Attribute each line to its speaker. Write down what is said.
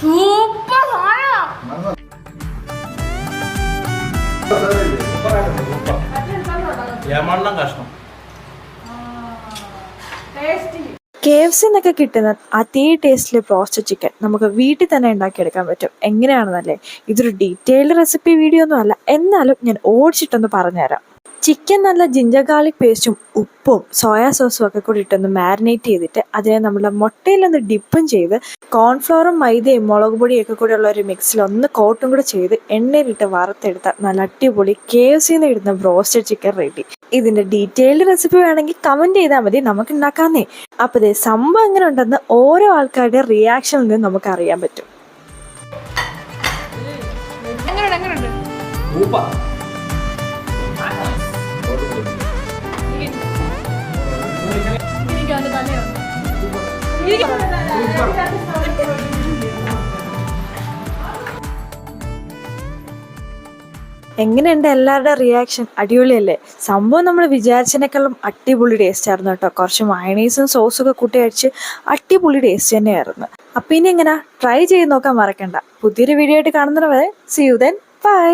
Speaker 1: Super
Speaker 2: കഷ്ണം
Speaker 3: KFC എന്നൊക്കെ കിട്ടുന്ന അതേ ടേസ്റ്റിലെ ബ്രോസ്റ്റഡ് ചിക്കൻ നമുക്ക് വീട്ടിൽ തന്നെ ഉണ്ടാക്കിയെടുക്കാൻ പറ്റും. എങ്ങനെയാണെന്നല്ലേ? ഇതൊരു ഡീറ്റെയിൽഡ് റെസിപ്പി വീഡിയോ ഒന്നും അല്ല, എന്നാലും ഞാൻ ഓടിച്ചിട്ടൊന്ന് പറഞ്ഞുതരാം. ചിക്കൻ നല്ല ജിഞ്ചർ ഗാർലിക് പേസ്റ്റും ഉപ്പും സോയാ സോസും ഒക്കെ കൂടി ഇട്ടൊന്ന് മാരിനേറ്റ് ചെയ്തിട്ട് അതിനെ നമ്മുടെ മുട്ടയിലൊന്ന് ഡിപ്പും ചെയ്ത് കോൺഫ്ലവറും മൈദയും മുളക് പൊടിയൊക്കെ കൂടി ഉള്ള ഒരു മിക്സിൽ ഒന്ന് കോട്ടും കൂടെ ചെയ്ത് എണ്ണയിലിട്ട് വറുത്തെടുത്ത നല്ല അടിപൊളി KFCന്ന് ഇടുന്ന ബ്രോസ്റ്റഡ് ചിക്കൻ റെഡി. ഇതിന്റെ ഡീറ്റെയിൽഡ് റെസിപ്പി വേണമെങ്കിൽ കമന്റ് ചെയ്താൽ മതി, നമുക്ക് ഉണ്ടാക്കാന്നേ. അപ്പൊ ഇതേ സംഭവം എങ്ങനെ ഉണ്ടെന്ന് ഓരോ ആൾക്കാരുടെ റിയാക്ഷനിൽ നിന്ന് നമുക്ക് അറിയാൻ പറ്റും. എങ്ങനെയുണ്ട് എല്ലാവരുടെ റിയാക്ഷൻ? അടിപൊളിയല്ലേ? സംഭവം നമ്മൾ വിചാരിച്ചതിനേക്കാളും അടിപൊളി ടേസ്റ്റ് ആയിരുന്നു കേട്ടോ. കുറച്ച് മയണൈസും സോസും ഒക്കെ കൂട്ടി അടിച്ച് അടിപൊളി ടേസ്റ്റ് തന്നെയായിരുന്നു. അപ്പം ഇനി എങ്ങനെ ട്രൈ ചെയ്ത് നോക്കാൻ മറക്കണ്ട. പുതിയൊരു വീഡിയോ ആയിട്ട് കാണുന്നവരെ സീ യു ദെൻ, ബൈ.